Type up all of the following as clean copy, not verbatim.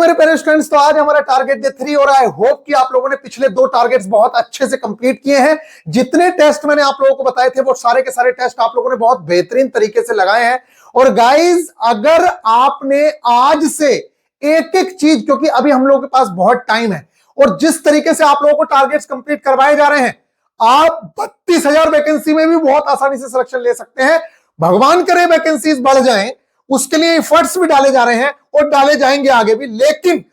मेरे प्यारे स्टूडेंट्स, तो आज हमारा टारगेट डे 3 और आई होप कि आप लोगों ने पिछले 2 टारगेट्स बहुत अच्छे से कंप्लीट किए हैं। जितने टेस्ट मैंने आप लोगों को बताए थे वो सारे के सारे टेस्ट आप लोगों ने बहुत बेहतरीन तरीके से लगाए हैं। और गाइस, अगर आपने आज से एक एक चीज, क्योंकि अभी हम लोगों के पास बहुत टाइम है और जिस तरीके से आप लोगों को टारगेट्स कंप्लीट करवाए जा रहे हैं, आप 32,000 वैकेंसी में भी बहुत आसानी से सिलेक्शन ले सकते हैं। भगवान करे वैकेंसीज बढ़ जाएं, उसके लिए एफर्ट्स भी डाले जा रहे हैं और डाले जाएंगे आगे भी। लेकिन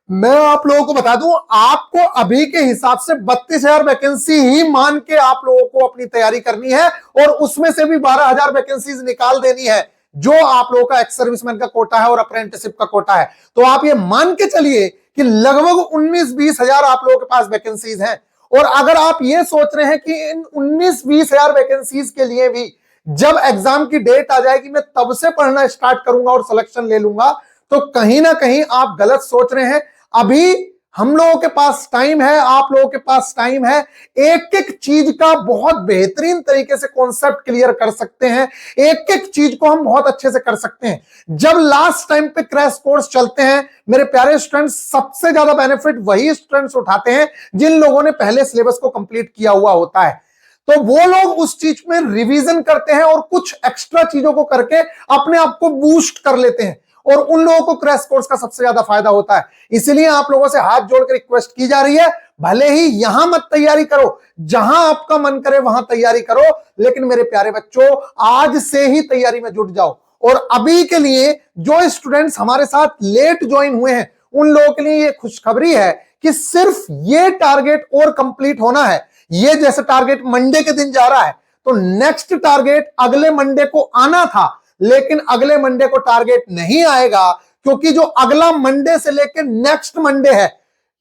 मैं आप लोगों को बता दूं, आपको अभी के हिसाब से 32,000 वैकेंसी ही मान के आप लोगों को अपनी तैयारी करनी है और उसमें से भी 12,000 वैकेंसीज निकाल देनी है, जो आप लोगों का एक्स सर्विसमैन का कोटा है और अप्रेंटिसशिप का कोटा है। तो आप ये मान के चलिए कि लगभग 19-20 हजार आप लोगों के पास वैकेंसीज हैं। और अगर आप ये सोच रहे हैं कि इन 19-20 हजार वैकेंसीज के लिए भी जब एग्जाम की डेट आ जाएगी मैं तब से पढ़ना स्टार्ट करूंगा और सिलेक्शन ले लूंगा, तो कहीं ना कहीं आप गलत सोच रहे हैं। अभी हम लोगों के पास टाइम है, आप लोगों के पास टाइम है। एक एक चीज का बहुत बेहतरीन तरीके से कॉन्सेप्ट क्लियर कर सकते हैं, एक एक चीज को हम बहुत अच्छे से कर सकते हैं। जब लास्ट टाइम पे क्रैश कोर्स चलते हैं मेरे प्यारे स्टूडेंट्स, सबसे ज्यादा बेनिफिट वही स्टूडेंट्स उठाते हैं जिन लोगों ने पहले सिलेबस को कंप्लीट किया हुआ होता है। तो वो लोग उस चीज में रिवीजन करते हैं और कुछ एक्स्ट्रा चीजों को करके अपने आप को बूस्ट कर लेते हैं, और उन लोगों को क्रैश कोर्स का सबसे ज्यादा फायदा होता है। इसलिए आप लोगों से हाथ जोड़कर रिक्वेस्ट की जा रही है, भले ही यहां मत तैयारी करो, जहां आपका मन करे वहां तैयारी करो, लेकिन मेरे प्यारे बच्चों आज से ही तैयारी में जुट जाओ। और अभी के लिए जो स्टूडेंट्स हमारे साथ लेट ज्वाइन हुए हैं उन लोगों के लिए ये खुशखबरी है कि सिर्फ ये टारगेट और कंप्लीट होना है। ये जैसे टारगेट मंडे के दिन जा रहा है, तो नेक्स्ट टारगेट अगले मंडे को आना था, लेकिन अगले मंडे को टारगेट नहीं आएगा, क्योंकि जो अगला मंडे से लेकर नेक्स्ट मंडे है,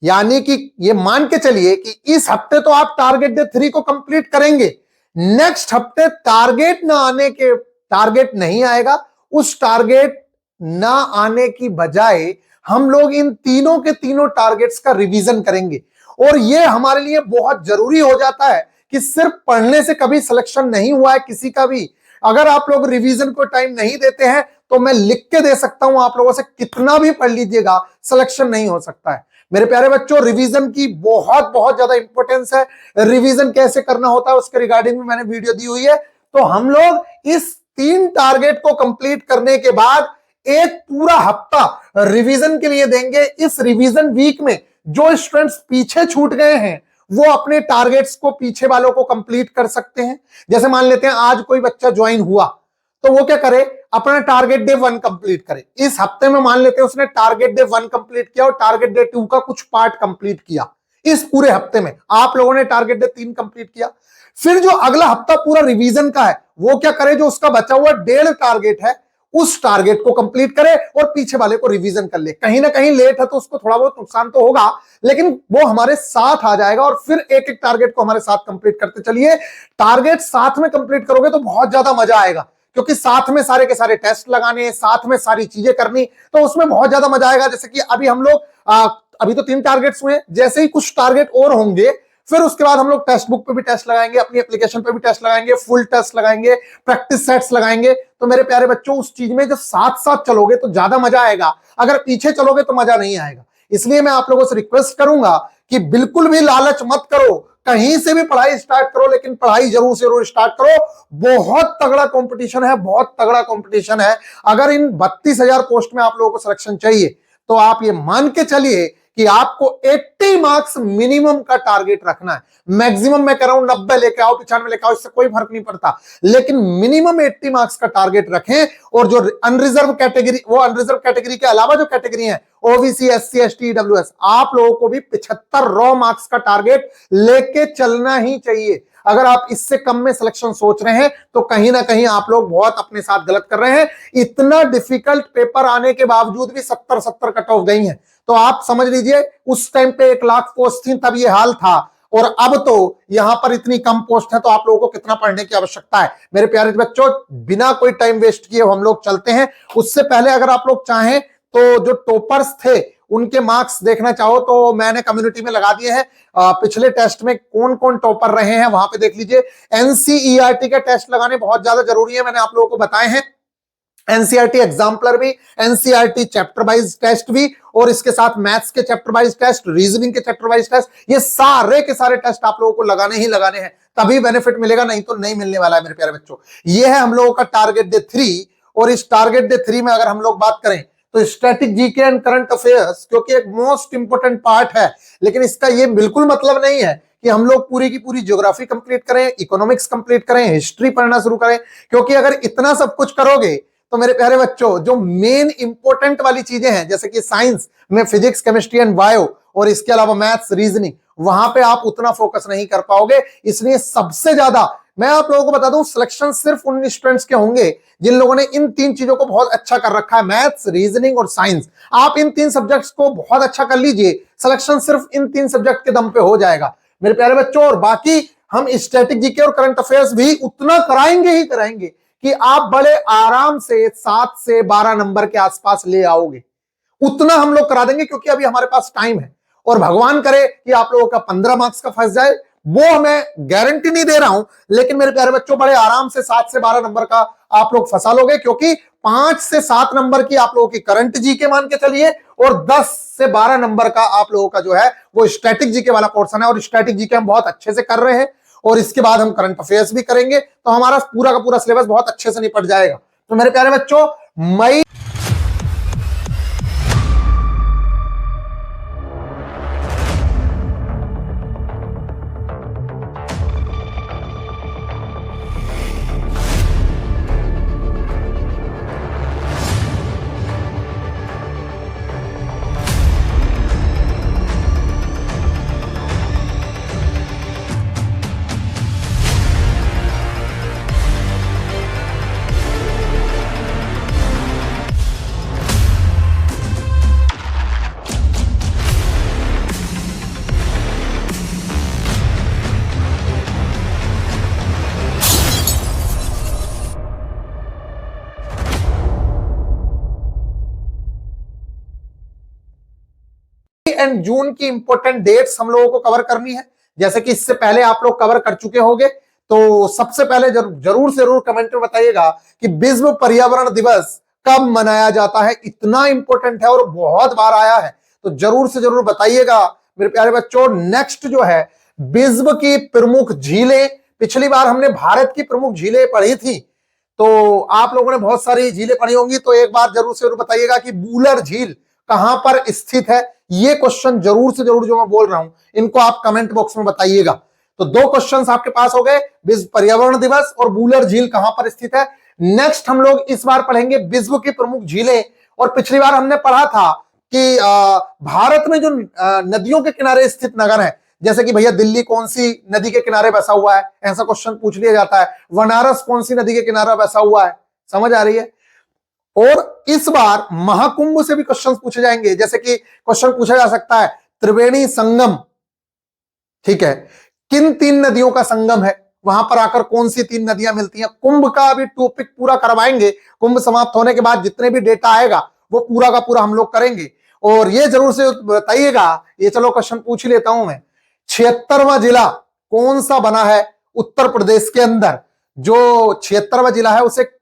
यानी कि ये मान के चलिए कि इस हफ्ते तो आप टारगेट डे 3 को कंप्लीट करेंगे, नेक्स्ट हफ्ते टारगेट ना आने के टारगेट नहीं आएगा। उस टारगेट ना आने की बजाय हम लोग इन तीनों के तीनों टारगेट्स का रिवीजन करेंगे। और ये हमारे लिए बहुत जरूरी हो जाता है कि सिर्फ पढ़ने से कभी सिलेक्शन नहीं हुआ है किसी का भी। अगर आप लोग रिवीजन को टाइम नहीं देते हैं तो मैं लिख के दे सकता हूं आप लोगों से, कितना भी पढ़ लीजिएगा सिलेक्शन नहीं हो सकता है। मेरे प्यारे बच्चों, रिवीजन की बहुत बहुत ज्यादा इंपॉर्टेंस है। रिवीजन कैसे करना होता है उसके रिगार्डिंग में मैंने वीडियो दी हुई है। तो हम लोग इस 3 टारगेट को कंप्लीट करने के बाद एक पूरा हफ्ता रिवीजन के लिए देंगे। इस रिवीजन वीक में जो स्टूडेंट्स पीछे छूट गए हैं वो अपने टारगेट्स को पीछे वालों को कंप्लीट कर सकते हैं। जैसे मान लेते हैं आज कोई बच्चा ज्वाइन हुआ तो वो क्या करे, अपना टारगेट डे 1 कंप्लीट करे। इस हफ्ते में मान लेते हैं उसने टारगेट डे 1 कंप्लीट किया और टारगेट डे 2 का कुछ पार्ट कंप्लीट किया। इस पूरे हफ्ते में आप लोगों ने टारगेट डे 3 कंप्लीट किया। फिर जो अगला हफ्ता पूरा रिवीजन का है वो क्या करे, जो उसका बचा हुआ 1.5 टारगेट है उस टारगेट को कंप्लीट करे और पीछे वाले को रिवीजन कर ले। कहीं ना कहीं लेट है तो उसको थोड़ा बहुत नुकसान तो होगा, लेकिन वो हमारे साथ आ जाएगा। और फिर एक एक टारगेट को हमारे साथ कंप्लीट करते चलिए। टारगेट साथ में कंप्लीट करोगे तो बहुत ज्यादा मजा आएगा, क्योंकि साथ में सारे के सारे टेस्ट लगाने, साथ में सारी चीजें करनी, तो उसमें बहुत ज्यादा मजा आएगा। जैसे कि अभी हम लोग अभी तो 3 टारगेट्स हुए, जैसे ही कुछ टारगेट और होंगे फिर उसके बाद हम लोग टेक्स्ट बुक पे भी टेस्ट लगाएंगे, अपनी एप्लीकेशन पे भी टेस्ट लगाएंगे, फुल टेस्ट लगाएंगे, प्रैक्टिस सेट्स लगाएंगे। तो मेरे प्यारे बच्चों, उस चीज में जब साथ साथ चलोगे तो ज्यादा मजा आएगा, अगर पीछे चलोगे तो मजा नहीं आएगा। इसलिए मैं आप लोगों से रिक्वेस्ट करूंगा कि बिल्कुल भी लालच मत करो, कहीं से भी पढ़ाई स्टार्ट करो, लेकिन पढ़ाई जरूर से जरूर स्टार्ट करो। बहुत तगड़ा कंपटीशन है, बहुत तगड़ा कंपटीशन है। अगर इन 32,000 पोस्ट में आप लोगों को सिलेक्शन चाहिए तो आप ये मान के चलिए कि आपको 80 मार्क्स मिनिमम का टारगेट रखना है। मैक्सिमम मैं कह रहा हूं 90 लेके आओ, 95 लेके आओ, इससे कोई फर्क नहीं पड़ता, लेकिन मिनिमम 80 मार्क्स का टारगेट रखें। और जो अनरिजर्व कैटेगरी, वो अनरिजर्व कैटेगरी के अलावा जो कैटेगरी है ओबीसी, एससी, एसटी, ईडब्ल्यूएस, आप लोगों को भी 75 रॉ मार्क्स का टारगेट लेके चलना ही चाहिए। अगर आप इससे कम में सिलेक्शन सोच रहे हैं तो कहीं ना कहीं आप लोग बहुत अपने साथ गलत कर रहे हैं। इतना डिफिकल्ट पेपर आने के बावजूद भी 70 कट ऑफ गई हैं। तो आप समझ लीजिए उस टाइम पे 1 लाख पोस्ट थी तब ये हाल था, और अब तो यहां पर इतनी कम पोस्ट है, तो आप लोगों को कितना पढ़ने की आवश्यकता है। मेरे प्यारे बच्चों, बिना कोई टाइम वेस्ट किए हम लोग चलते हैं। उससे पहले अगर आप लोग चाहें तो जो टॉपर्स थे उनके मार्क्स देखना चाहो तो मैंने कम्युनिटी में लगा दिए हैं। पिछले टेस्ट में कौन कौन टॉपर रहे हैं वहां पे देख लीजिए। एनसीईआरटी के टेस्ट लगाने बहुत ज्यादा जरूरी है, मैंने आप लोगों को बताए हैं। एनसीईआरटी एग्जाम्पलर भी, एनसीईआरटी चैप्टर वाइज टेस्ट भी, और इसके साथ मैथ्स के चैप्टर वाइज टेस्ट, रीजनिंग के चैप्टर वाइज टेस्ट, ये सारे के सारे टेस्ट आप लोगों को लगाने ही लगाने हैं, तभी बेनिफिट मिलेगा, नहीं तो नहीं मिलने वाला है मेरे प्यारे बच्चों। ये है हम लोगों का टारगेट डे 3। और इस टारगेट डे 3 में अगर हम लोग बात करें तो static GK and current affairs, क्योंकि एक मोस्ट इंपोर्टेंट पार्ट है, लेकिन इसका ये बिल्कुल मतलब नहीं है कि हम लोग पूरी की पूरी ज्योग्राफी कंप्लीट करें, इकोनॉमिक्स कंप्लीट करें, हिस्ट्री पढ़ना शुरू करें, क्योंकि अगर इतना सब कुछ करोगे तो मेरे प्यारे बच्चों जो मेन इंपॉर्टेंट वाली चीजें हैं, जैसे कि साइंस में फिजिक्स, केमिस्ट्री एंड बायो, और इसके अलावा मैथ्स, रीजनिंग, वहां पे आप उतना फोकस नहीं कर पाओगे। इसलिए सबसे ज्यादा मैं आप लोगों को बता दूं, सिलेक्शन सिर्फ उन स्टूडेंट्स के होंगे जिन लोगों ने इन 3 चीजों को बहुत अच्छा कर रखा है, मैथ्स, रीजनिंग और साइंस। आप इन 3 सब्जेक्ट्स को बहुत अच्छा कर लीजिए, सिलेक्शन सिर्फ इन 3 सब्जेक्ट के दम पे हो जाएगा मेरे प्यारे बच्चों। और बाकी हम स्टैटिक जीके और करंट अफेयर्स भी उतना कराएंगे ही कराएंगे कि आप बड़े आराम से 7 से 12 नंबर के आसपास ले आओगे, उतना हम लोग करा देंगे, क्योंकि अभी हमारे पास टाइम है। और भगवान करे कि आप लोगों का 15 मार्क्स का फंस जाए, वो मैं गारंटी नहीं दे रहा हूं, लेकिन मेरे प्यारे बच्चों बड़े आराम से 7 से 12 नंबर का आप लोग फंसा लोगे, क्योंकि 5 से 7 नंबर की आप लोगों की करंट जीके मान के चलिए, और 10 से 12 नंबर का आप लोगों का जो है वो स्टैटिक जीके वाला पोर्शन है। और स्टैटिक जीके हम बहुत अच्छे से कर रहे हैं, और इसके बाद हम करंट अफेयर्स भी करेंगे, तो हमारा पूरा का पूरा सिलेबस बहुत अच्छे से निपट जाएगा। तो मेरे प्यारे बच्चों, मई एंड जून की इंपॉर्टेंट डेट्स हम लोगों को कवर करनी है, जैसे कि इससे पहले आप लोग कवर कर चुके होंगे। तो सबसे पहले जरूर से जरूर कमेंट में बताइएगा कि विश्व पर्यावरण दिवस कब मनाया जाता है। इतना इंपॉर्टेंट है और बहुत बार आया है, तो जरूर से जरूर बताइएगा मेरे प्यारे बच्चों। नेक्स्ट जो है विश्व की प्रमुख झीलें, पिछली बार हमने भारत की प्रमुख झीलें पढ़ी थी, तो आप लोगों ने बहुत सारी झीलें पढ़ी होंगी, तो एक बार जरूर से जरूर बताइएगा कि बूलर झील कहां पर स्थित है। ये क्वेश्चन जरूर से जरूर जो मैं बोल रहा हूं इनको आप कमेंट बॉक्स में बताइएगा। तो 2 क्वेश्चंस आपके पास हो गए, विश्व पर्यावरण दिवस और बूलर झील कहां पर स्थित है। नेक्स्ट हम लोग इस बार पढ़ेंगे विश्व की प्रमुख झीलें। और पिछली बार हमने पढ़ा था कि भारत में जो नदियों के किनारे स्थित नगर है, जैसे कि भैया दिल्ली कौन सी नदी के किनारे बसा हुआ है, ऐसा क्वेश्चन पूछ लिया जाता है। बनारस कौन सी नदी के किनारे बसा हुआ है, समझ आ रही है। और इस बार महाकुंभ से भी क्वेश्चन पूछे जाएंगे, जैसे कि क्वेश्चन पूछा जा सकता है त्रिवेणी संगम, ठीक है, किन 3 नदियों का संगम है, वहां पर आकर कौन सी 3 नदियां मिलती हैं। कुंभ का अभी टॉपिक पूरा करवाएंगे, कुंभ समाप्त होने के बाद जितने भी डेटा आएगा वो पूरा का पूरा हम लोग करेंगे। और ये जरूर से बताइएगा, ये चलो क्वेश्चन पूछ लेता हूं मैं, 76वां जिला कौन सा बना है उत्तर प्रदेश के अंदर। जो 76वां जिला है उसे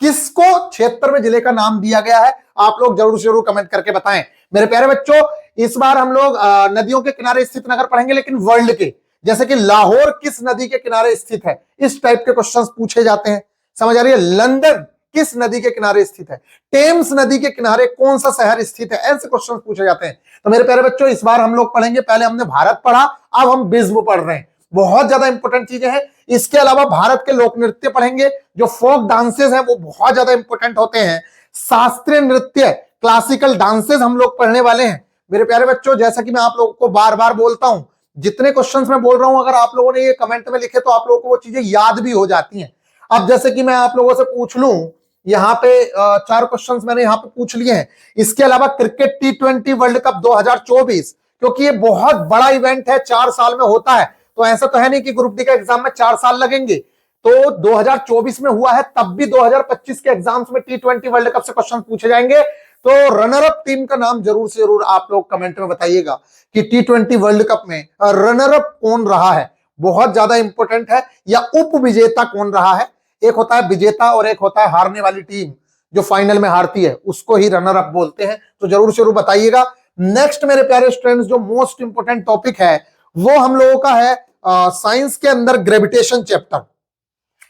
किसको 76वें जिले का नाम दिया गया है, आप लोग जरूर से जरूर कमेंट करके बताएं मेरे प्यारे बच्चों। इस बार हम लोग नदियों के किनारे स्थित नगर पढ़ेंगे, लेकिन वर्ल्ड के, जैसे कि लाहौर किस नदी के किनारे स्थित है, इस टाइप के क्वेश्चंस पूछे जाते हैं, समझ आ रही है। लंदन किस नदी के किनारे स्थित है, टेम्स नदी के किनारे कौन सा शहर स्थित है, ऐसे क्वेश्चन पूछे जाते हैं। तो मेरे प्यारे बच्चों, इस बार हम लोग पढ़ेंगे, पहले हमने भारत पढ़ा, अब हम विश्व पढ़ रहे हैं, बहुत ज्यादा इंपॉर्टेंट चीजें हैं। इसके अलावा भारत के लोक नृत्य पढ़ेंगे, जो फोक डांसेस हैं वो बहुत ज्यादा इंपॉर्टेंट होते हैं। शास्त्रीय नृत्य, क्लासिकल डांसेस हम लोग पढ़ने वाले हैं मेरे प्यारे बच्चों। जैसा कि मैं आप लोगों को बार बार बोलता हूं, जितने क्वेश्चंस मैं बोल रहा हूं अगर आप लोगों ने ये कमेंट में लिखे तो आप लोगों को वो चीजें याद भी हो जाती हैं। अब जैसे कि मैं आप लोगों से पूछ लूं, यहाँ पे 4 क्वेश्चंस मैंने यहाँ पे पूछ लिए हैं। इसके अलावा क्रिकेट T20 वर्ल्ड कप 2024, क्योंकि ये बहुत बड़ा इवेंट है, 4 साल में होता है, तो ऐसा तो है नहीं कि ग्रुप डी का एग्जाम में 4 साल लगेंगे। तो 2024 में हुआ है, तब भी 2025 के एग्जाम्स में T20 वर्ल्ड कप से क्वेश्चन पूछे जाएंगे। तो रनर अप टीम का नाम जरूर से जरूर आप लोग कमेंट में बताइएगा कि T20 वर्ल्ड कप में रनर अप कौन रहा है, बहुत ज्यादा इंपॉर्टेंट है। या उप विजेता कौन रहा है, एक होता है विजेता और एक होता है हारने वाली टीम। जो फाइनल में हारती है उसको ही रनर अप बोलते हैं, तो जरूर से जरूर बताइएगा। नेक्स्ट मेरे प्यारे स्टूडेंट्स, जो मोस्ट इंपोर्टेंट टॉपिक है वो हम लोगों का है साइंस के अंदर ग्रेविटेशन चैप्टर।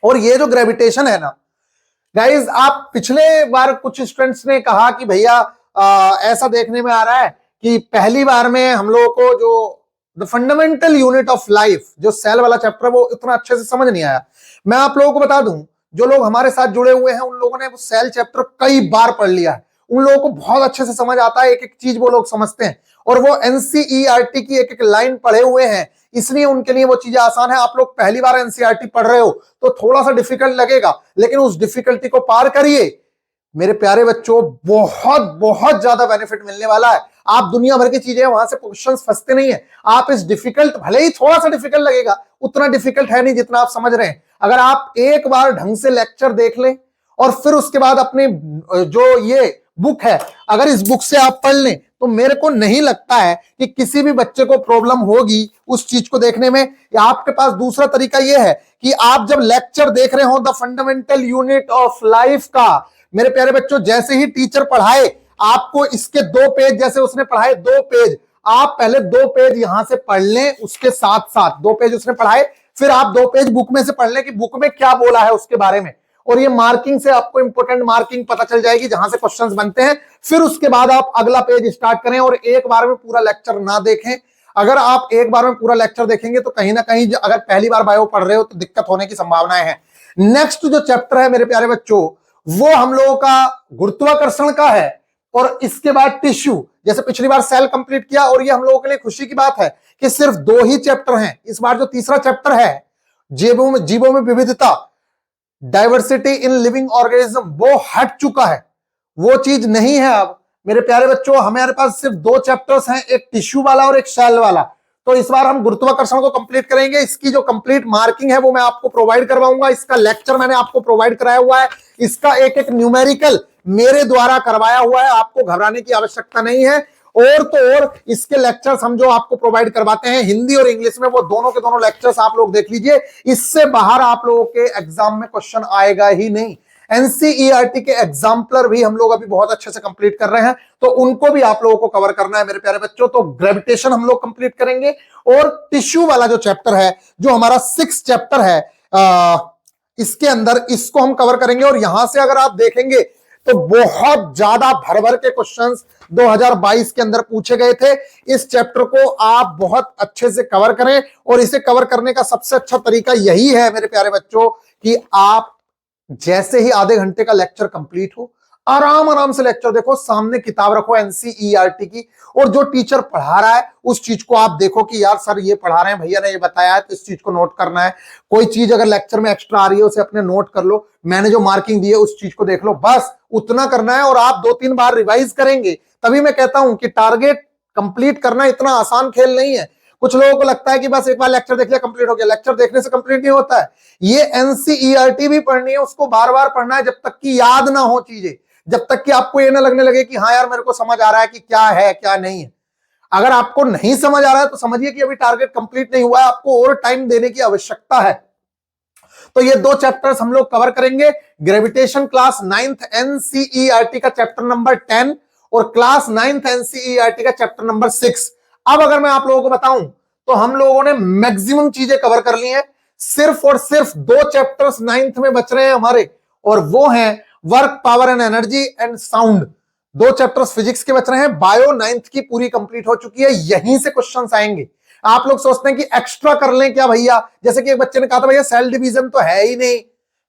और ये जो ग्रेविटेशन है ना गाइज, आप पिछले बार कुछ स्टूडेंट्स ने कहा कि भैया ऐसा देखने में आ रहा है कि पहली बार में हम लोगों को जो the fundamental unit of life जो सेल वाला चैप्टर वो इतना अच्छे से समझ नहीं आया। मैं आप लोगों को बता दूं, जो लोग हमारे साथ जुड़े हुए हैं उन लोगों ने वो सेल चैप्टर कई बार पढ़ लिया है, उन लोगों को बहुत अच्छे से समझ आता है, एक एक चीज वो लोग समझते हैं, और वो एनसीईआरटी की एक एक लाइन पढ़े हुए हैं, इसलिए उनके लिए वो चीजें आसान है। आप लोग पहली बार एनसीईआरटी पढ़ रहे हो तो थोड़ा सा डिफिकल्ट लगेगा, लेकिन उस डिफिकल्टी को पार करिए मेरे प्यारे बच्चों, बहुत बहुत ज्यादा बेनिफिट मिलने वाला है। आप दुनिया भर की चीजें वहां से क्वेश्चंस फंसते नहीं है। आप इस डिफिकल्ट, भले ही थोड़ा सा डिफिकल्ट लगेगा, उतना डिफिकल्ट है नहीं जितना आप समझ रहे हैं। अगर आप एक बार ढंग से लेक्चर देख लें और फिर उसके बाद अपने जो ये बुक है अगर इस बुक से आप पढ़ लें तो मेरे को नहीं लगता है कि किसी भी बच्चे को प्रॉब्लम होगी उस चीज को देखने में। या आपके पास दूसरा तरीका यह है कि आप जब लेक्चर देख रहे हो the fundamental unit of life का, मेरे प्यारे बच्चों, जैसे ही टीचर पढ़ाए आपको इसके 2 पेज, जैसे उसने पढ़ाए 2 पेज, आप पहले 2 पेज यहां से पढ़ लें, उसके साथ साथ 2 पेज उसने पढ़ाए, फिर आप 2 पेज बुक में से पढ़ लें कि बुक में क्या बोला है उसके बारे में, और ये मार्किंग से आपको इंपोर्टेंट मार्किंग पता चल जाएगी जहां से क्वेश्चंस बनते हैं। फिर उसके बाद आप अगला पेज स्टार्ट करें और एक बार में पूरा लेक्चर ना देखें। अगर आप एक बार में पूरा लेक्चर देखेंगे तो कहीं ना कहीं अगर पहली बार बायो पढ़ रहे हो तो दिक्कत होने की संभावनाएं हैं। नेक्स्ट जो चैप्टर है मेरे प्यारे बच्चों वो हम लोगों का गुरुत्वाकर्षण का है, और इसके बाद टिश्यू। जैसे पिछली बार सेल कंप्लीट किया, और ये हम लोगों के लिए खुशी की बात है कि सिर्फ 2 ही चैप्टर हैं। इस बार जो तीसरा चैप्टर है जीवों में विविधता, डाइवर्सिटी इन लिविंग ऑर्गेनिज्म, वो हट चुका है, वो चीज नहीं है अब। मेरे प्यारे बच्चों हमारे पास सिर्फ 2 चैप्टर्स हैं, एक टिश्यू वाला और एक सेल वाला। तो इस बार हम गुरुत्वाकर्षण को कंप्लीट करेंगे। इसकी जो कंप्लीट मार्किंग है वो मैं आपको प्रोवाइड करवाऊंगा। इसका लेक्चर मैंने आपको प्रोवाइड कराया हुआ है, इसका एक एक न्यूमेरिकल मेरे द्वारा करवाया हुआ है, आपको घबराने की आवश्यकता नहीं है। और तो और इसके लेक्चर्स हम जो आपको प्रोवाइड करवाते हैं हिंदी और इंग्लिश में, वो दोनों के दोनों लेक्चर्स आप लोग देख लीजिए। इससे बाहर आप लोगों के एग्जाम में क्वेश्चन आएगा ही नहीं। एनसीईआरटी के एग्जाम्पलर भी हम लोग अभी बहुत अच्छे से कंप्लीट कर रहे हैं, तो उनको भी आप लोगों को कवर करना है मेरे प्यारे बच्चों। तो ग्रेविटेशन हम लोग कंप्लीट करेंगे, और टिश्यू वाला जो चैप्टर है, जो हमारा 6 चैप्टर है, इसके अंदर इसको हम कवर करेंगे। और यहां से अगर आप देखेंगे तो बहुत ज्यादा भर भर के क्वेश्चंस 2022 के अंदर पूछे गए थे। इस चैप्टर को आप बहुत अच्छे से कवर करें, और इसे कवर करने का सबसे अच्छा तरीका यही है मेरे प्यारे बच्चों कि आप जैसे ही आधे घंटे का लेक्चर कंप्लीट हो, आराम आराम से लेक्चर देखो, सामने किताब रखो एनसीईआरटी की, और जो टीचर पढ़ा रहा है उस चीज को आप देखो कि यार सर ये पढ़ा रहे हैं, भैया ने ये बताया है, तो इस चीज को नोट करना है। कोई चीज अगर लेक्चर में एक्स्ट्रा आ रही है उसे अपने नोट कर लो, मैंने जो मार्किंग दी है उस चीज को देख लो, बस उतना करना है। और आप 2-3 बार रिवाइज करेंगे, तभी मैं कहता हूं कि टारगेट कंप्लीट करना इतना आसान खेल नहीं है। कुछ लोगों को लगता है कि बस एक बार लेक्चर देख लिया कंप्लीट हो गया, लेक्चर देखने से कंप्लीट नहीं होता है। ये एनसीईआरटी भी पढ़नी है, उसको बार बार पढ़ना है जब तक कि याद ना हो चीजें, जब तक कि आपको ये ना लगने लगे कि हाँ यार मेरे को समझ आ रहा है कि क्या है क्या नहीं है। अगर आपको नहीं समझ आ रहा है तो समझिए कि अभी टारगेट कंप्लीट नहीं हुआ है, आपको और टाइम देने की आवश्यकता है। तो ये 2 चैप्टर्स हम लोग कवर करेंगे, ग्रेविटेशन क्लास 9th एनसीईआरटी का चैप्टर नंबर 10 और क्लास 9th एनसीईआरटी का चैप्टर नंबर 6। अब अगर मैं आप लोगों को बताऊं तो हम लोगों ने मैक्सिमम चीजें कवर कर ली हैं, सिर्फ और सिर्फ 2 चैप्टर्स 9th में बच रहे हैं हमारे, और वो हैं work, power and energy and sound. 2 chapters physics के बच रहे हैं। बायो 9th की पूरी कंप्लीट हो चुकी है, यहीं से क्वेश्चंस आएंगे। आप लोग सोचते हैं कि एक्स्ट्रा कर लें क्या भैया, जैसे कि एक बच्चे ने कहा था भैया सेल डिवीजन तो है ही नहीं।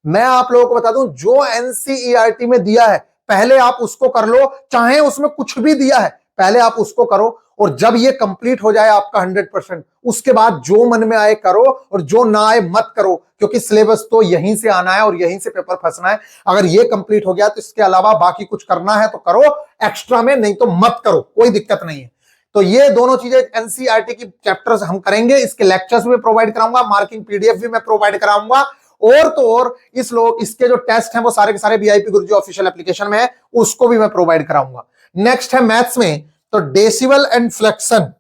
मैं आप लोगों को बता दूं, जो एनसीईआरटी में दिया है पहले आप उसको कर लो, चाहे उसमें कुछ भी दिया है पहले आप उसको करो, और जब ये कंप्लीट हो जाए आपका 100%, उसके बाद जो मन में आए करो और जो ना आए मत करो, क्योंकि सिलेबस तो यहीं से आना है और यहीं से पेपर फंसना है। अगर ये कंप्लीट हो गया तो इसके अलावा बाकी कुछ करना है तो करो एक्स्ट्रा में, नहीं तो मत करो, कोई दिक्कत नहीं है। तो ये दोनों चीजें एनसीईआरटी की चैप्टर्स हम करेंगे, इसके लेक्चर्स भी प्रोवाइड कराऊंगा, मार्किंग पीडीएफ भी मैं प्रोवाइड कराऊंगा, और तो और इसके जो टेस्ट हैं वो सारे के सारे वीआईपी गुरुजी ऑफिशियल एप्लीकेशन में है, उसको भी मैं प्रोवाइड कराऊंगा। नेक्स्ट है मैथ्स में, तो डेसिबल एंड फ्लेक्शन,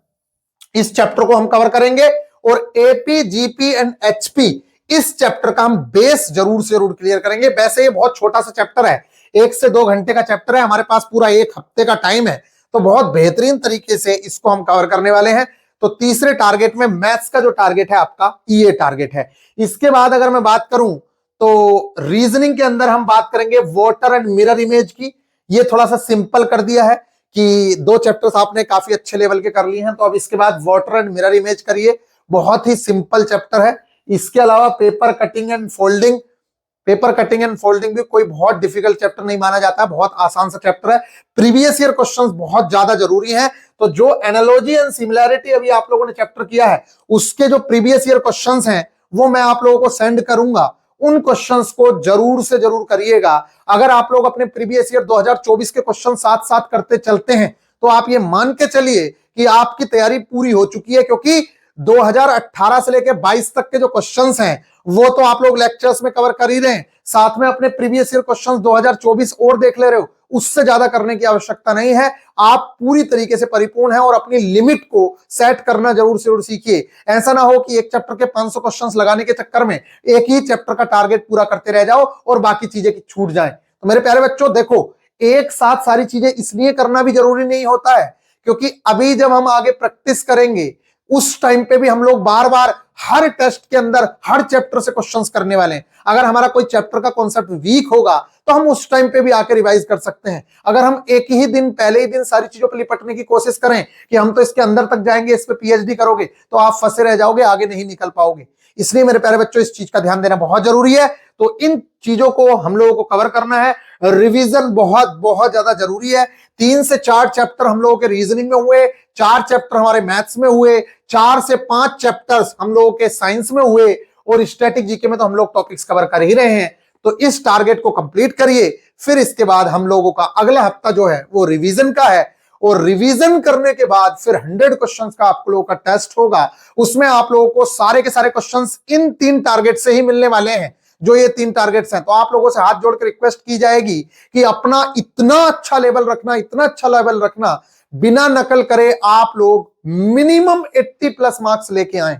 इस चैप्टर को हम कवर करेंगे, और एपी, जीपी एंड एचपी, इस चैप्टर का हम बेस जरूर से जरूर क्लियर करेंगे। वैसे ये बहुत छोटा सा चैप्टर है, 1 से 2 घंटे का चैप्टर है, हमारे पास पूरा 1 हफ्ते का टाइम है, तो बहुत बेहतरीन तरीके से इसको हम कवर करने वाले हैं। तो तीसरे टारगेट में मैथ्स का जो टारगेट है आपका ये टारगेट है। इसके बाद अगर मैं बात करूं तो रीजनिंग के अंदर हम बात करेंगे वाटर एंड मिरर इमेज की। ये थोड़ा सा सिंपल कर दिया है कि 2 चैप्टर्स आपने काफी अच्छे लेवल के कर लिए हैं, तो अब इसके बाद वाटर एंड मिरर इमेज करिए, बहुत ही सिंपल चैप्टर है। इसके अलावा paper cutting and folding, paper cutting and folding भी कोई बहुत डिफिकल्ट चैप्टर नहीं माना जाता, बहुत आसान सा चैप्टर है। प्रीवियस ईयर क्वेश्चंस बहुत ज्यादा जरूरी हैं, तो जो एनालॉजी एंड सिमिलैरिटी अभी आप लोगों ने चैप्टर किया है उसके जो प्रीवियस ईयर क्वेश्चंस हैं वो मैं आप लोगों को सेंड करूंगा, उन क्वेश्चंस को जरूर से जरूर करिएगा। अगर आप लोग अपने प्रीवियस ईयर 2024 के क्वेश्चन साथ साथ करते चलते हैं तो आप ये मान के चलिए कि आपकी तैयारी पूरी हो चुकी है, क्योंकि 2018 से लेकर 22 तक के जो क्वेश्चंस हैं वो तो आप लोग लेक्चर्स में कवर कर ही रहे हैं, साथ में अपने प्रीवियस ईयर क्वेश्चंस 2024 और देख ले रहे हो, उससे ज्यादा करने की आवश्यकता नहीं है। आप पूरी तरीके से परिपूर्ण हैं और अपनी लिमिट को सेट करना जरूर से जरूर सीखिए। ऐसा ना हो कि एक चैप्टर के 500 क्वेश्चंस लगाने के चक्कर में एक ही चैप्टर का टारगेट पूरा करते रह जाओ और बाकी चीजें छूट जाएं। तो मेरे प्यारे बच्चों देखो, एक साथ सारी चीजें इसलिए करना भी जरूरी नहीं होता है क्योंकि अभी जब हम आगे प्रैक्टिस करेंगे उस टाइम पे भी हम लोग बार बार हर टेस्ट के अंदर हर चैप्टर से क्वेश्चंस करने वाले हैं। अगर हमारा कोई चैप्टर का कॉन्सेप्ट वीक होगा तो हम उस टाइम पे भी आकर रिवाइज कर सकते हैं। अगर हम एक ही दिन पहले ही दिन सारी चीजों पर लिपटने की कोशिश करें कि हम तो इसके अंदर तक जाएंगे, इस पे पीएचडी करोगे, तो आप फंसे रह जाओगे, आगे नहीं निकल पाओगे। इसलिए मेरे प्यारे बच्चों इस चीज का ध्यान देना बहुत जरूरी है। तो इन चीजों को हम लोगों को कवर करना है। रिवीजन बहुत बहुत ज्यादा जरूरी है। 3 से 4 चैप्टर हम लोगों के रीजनिंग में हुए, 4 चैप्टर हमारे मैथ्स में हुए, 4 से 5 चैप्टर्स हम लोगों के साइंस में हुए और स्टैटिक जीके में तो हम लोग टॉपिक्स कवर कर ही रहे हैं। तो इस टारगेट को कंप्लीट करिए, फिर इसके बाद हम लोगों का अगला हफ्ता जो है वो रिवीजन का है और रिवीजन करने के बाद फिर 100 क्वेश्चंस का आप लोगों का टेस्ट होगा। उसमें आप लोगों को सारे के सारे क्वेश्चंस इन 3 टारगेट से ही मिलने वाले हैं, जो ये 3 टारगेट्स हैं। तो आप लोगों से हाथ जोड़ के रिक्वेस्ट की जाएगी कि अपना इतना अच्छा लेवल रखना, इतना अच्छा लेवल रखना, बिना नकल करे आप लोग मिनिमम 80 प्लस मार्क्स लेके आए।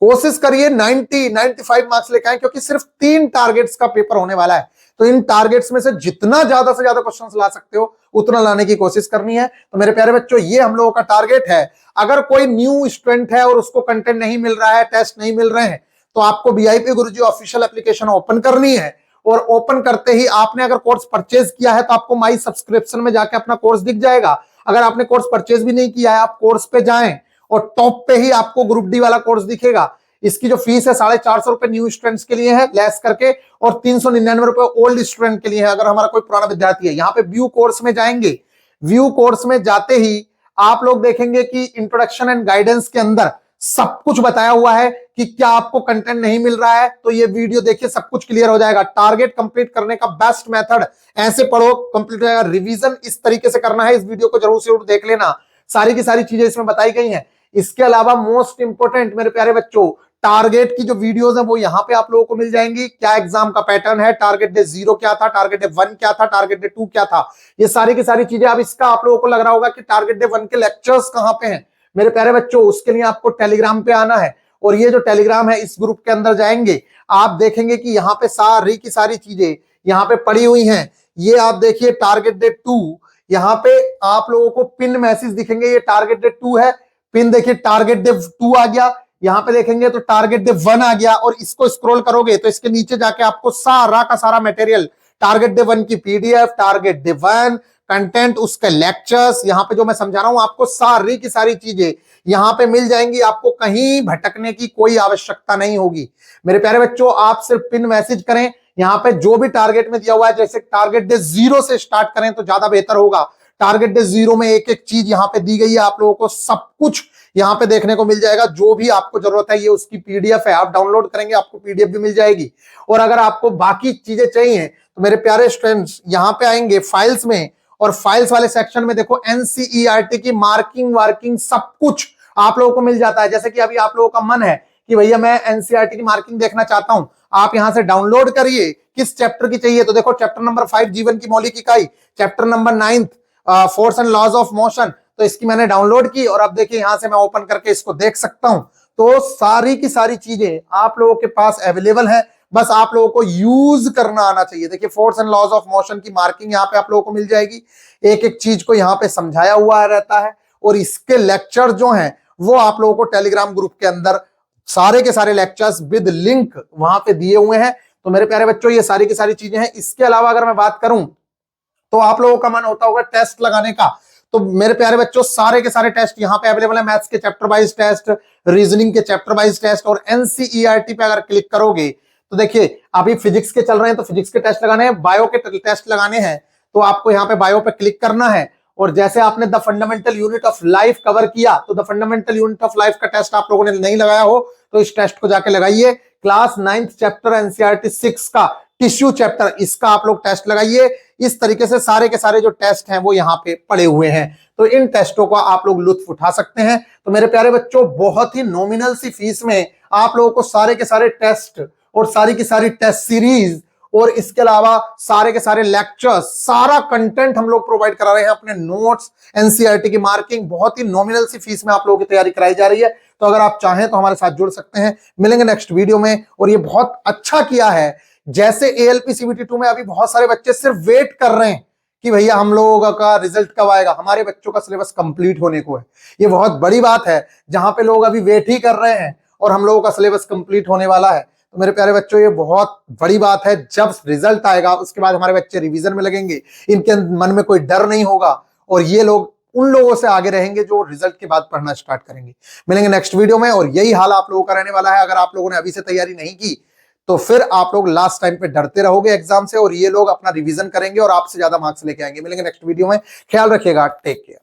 कोशिश करिए 95 मार्क्स लेके आए, क्योंकि सिर्फ 3 टारगेट्स का पेपर होने वाला है। तो इन टारगेट्स में से जितना ज्यादा से ज्यादा क्वेश्चंस ला सकते हो उतना लाने की कोशिश करनी है। तो मेरे प्यारे बच्चों ये हम लोगों का टारगेट है। अगर कोई न्यू स्टूडेंट है और उसको कंटेंट नहीं मिल रहा है, टेस्ट नहीं मिल रहे हैं, तो आपको वीआईपी गुरुजी ऑफिशियल एप्लीकेशन ओपन करनी है और ओपन करते ही आपने अगर कोर्स परचेज किया है तो आपको माई सब्सक्रिप्शन में जाके अपना कोर्स दिख जाएगा। अगर आपने कोर्स परचेज भी नहीं किया है, आप कोर्स पे जाएं और टॉप पे ही आपको ग्रुप डी वाला कोर्स दिखेगा। इसकी जो फीस है 450 रुपए न्यू स्टूडेंट्स के लिए है लेस करके, और 399 रुपए ओल्ड स्टूडेंट के लिए है अगर हमारा कोई पुराना विद्यार्थी है। यहाँ पे व्यू कोर्स में जाएंगे, व्यू कोर्स में जाते ही आप लोग देखेंगे कि इंट्रोडक्शन एंड गाइडेंस के अंदर सब कुछ बताया हुआ है कि क्या आपको कंटेंट नहीं मिल रहा है तो ये वीडियो देखिए, सब कुछ क्लियर हो जाएगा। टारगेट कंप्लीट करने का बेस्ट मेथड, ऐसे पढ़ो कंप्लीट हो जाएगा। रिवीजन इस तरीके से करना है, इस वीडियो को जरूर से जरूर देख लेना, सारी की सारी चीजें इसमें बताई गई हैं। इसके अलावा मोस्ट इंपोर्टेंट मेरे प्यारे बच्चों, टारगेट की जो वीडियोस है वो यहाँ पे आप लोगों को मिल जाएंगी। क्या एग्जाम का पैटर्न है, टारगेट डे 0 क्या था, टारगेट डे 1 क्या था, टारगेट डे 2 क्या था, ये सारी की सारी चीजें। अब इसका आप लोगों को लग रहा होगा कि टारगेट डे 1 के लेक्चर्स कहां पे हैं। मेरे प्यारे बच्चों उसके लिए आपको टेलीग्राम पे आना है और ये जो टेलीग्राम है इस ग्रुप के अंदर जाएंगे, आप देखेंगे कि यहाँ पे सारी की सारी चीजें यहाँ पे पड़ी हुई हैं। ये आप देखिए टारगेट डे 2, यहाँ पे आप लोगों को पिन मैसेज दिखेंगे, ये टारगेट डे 2 है। पिन देखिए टारगेट डे 2 आ गया, यहाँ पे देखेंगे तो टारगेट डे 1 आ गया, और इसको स्क्रॉल करोगे तो इसके नीचे जाके आपको सारा का सारा मटेरियल, टारगेट डे 1 की पीडीएफ, टारगेट डे 1 कंटेंट, उसके लेक्चर्स, यहाँ पे जो मैं समझा रहा हूं आपको सारी की सारी चीजें यहाँ पे मिल जाएंगी। आपको कहीं भटकने की कोई आवश्यकता नहीं होगी। मेरे प्यारे बच्चों आप सिर्फ पिन मैसेज करें, यहाँ पे जो भी टारगेट में दिया हुआ है, जैसे टारगेट डे 0 से स्टार्ट करें तो ज्यादा बेहतर होगा। टारगेट डे 0 में एक एक चीज यहाँ पे दी गई है, आप लोगों को सब कुछ यहाँ पे देखने को मिल जाएगा। जो भी आपको जरूरत है ये उसकी पीडीएफ है, आप डाउनलोड करेंगे आपको पीडीएफ भी मिल जाएगी। और अगर आपको बाकी चीजें चाहिए तो मेरे प्यारे स्टूडेंट्स यहाँ पे आएंगे फाइल्स में, और फाइल्स वाले सेक्शन में देखो एनसीईआरटी की मार्किंग वार्किंग सब कुछ आप लोगों को मिल जाता है। जैसे कि अभी आप लोगों का मन है कि भैया मैं एनसीईआरटी की मार्किंग देखना चाहता हूं, आप यहां से डाउनलोड करिए। किस चैप्टर की चाहिए तो देखो चैप्टर नंबर 5 जीवन की मौलिक इकाई, chapter number 9 force and laws of motion, तो इसकी मैंने डाउनलोड की और अब देखिए यहां से मैं ओपन करके इसको देख सकता हूं। तो सारी की सारी चीजें आप लोगों के पास अवेलेबल है। बस आप लोगों को यूज करना आना चाहिए। देखिए force and laws of motion की मार्किंग यहाँ पे आप लोगों को मिल जाएगी, एक एक चीज को यहाँ पे समझाया हुआ रहता है, और इसके लेक्चर जो हैं वो आप लोगों को टेलीग्राम ग्रुप के अंदर सारे के सारे लेक्चर्स विद लिंक वहां पे दिए हुए हैं। तो मेरे प्यारे बच्चों ये सारी की सारी चीजें हैं। इसके अलावा अगर मैं बात करूं तो आप लोगों का मन होता होगा टेस्ट लगाने का, तो मेरे प्यारे बच्चों सारे के सारे टेस्ट यहाँ पे अवेलेबल है। मैथ्स के चैप्टर वाइज टेस्ट, रीजनिंग के चैप्टर वाइज टेस्ट, और एनसीईआरटी पे अगर क्लिक करोगे तो देखिए अभी फिजिक्स के चल रहे हैं तो फिजिक्स के टेस्ट लगाने हैं, बायो के टेस्ट लगाने हैं तो आपको यहाँ पे बायो पे क्लिक करना है। और जैसे आपने the fundamental unit of life cover किया तो the fundamental unit of life का टेस्ट आप लोगों ने नहीं लगाया हो तो इस टेस्ट को जाके लगाइए। क्लास 9th चैप्टर एनसीईआरटी 6 का टिश्यू चैप्टर, इसका आप लोग टेस्ट लगाइए। इस तरीके से सारे के सारे जो टेस्ट हैं वो यहाँ पे पड़े हुए हैं, तो इन टेस्टों का आप लोग लुत्फ उठा सकते हैं। तो मेरे प्यारे बच्चों बहुत ही नॉमिनल सी फीस में आप लोगों को सारे के सारे टेस्ट और सारी की सारी टेस्ट सीरीज और इसके अलावा सारे के सारे लेक्चर्स, सारा कंटेंट हम लोग प्रोवाइड करा रहे हैं, अपने नोट्स, एनसीईआरटी की मार्किंग बहुत ही नॉमिनल सी फीस में आप लोगों की तैयारी कराई जा रही है। तो अगर आप चाहें तो हमारे साथ जुड़ सकते हैं। मिलेंगे नेक्स्ट वीडियो में। और ये बहुत अच्छा किया है, जैसे एएलपी सीबीटी 2 में अभी बहुत सारे बच्चे सिर्फ वेट कर रहे हैं कि भैया हम लोगों का रिजल्ट कब आएगा, हमारे बच्चों का सिलेबस कंप्लीट होने को है। ये बहुत बड़ी बात है, जहां पे लोग अभी वेट ही कर रहे हैं और हम लोगों का सिलेबस कंप्लीट होने वाला है। तो मेरे प्यारे बच्चों ये बहुत बड़ी बात है। जब रिजल्ट आएगा उसके बाद हमारे बच्चे रिवीजन में लगेंगे, इनके मन में कोई डर नहीं होगा और ये लोग उन लोगों से आगे रहेंगे जो रिजल्ट के बाद पढ़ना स्टार्ट करेंगे। मिलेंगे नेक्स्ट वीडियो में। और यही हाल आप लोगों का रहने वाला है। अगर आप लोगों ने अभी से तैयारी नहीं की तो फिर आप लोग लास्ट टाइम पे डरते रहोगे एग्जाम से, और ये लोग अपना रिवीजन करेंगे और आपसे ज्यादा मार्क्स लेके आएंगे। मिलेंगे नेक्स्ट वीडियो में। ख्याल रखिएगा, टेक केयर।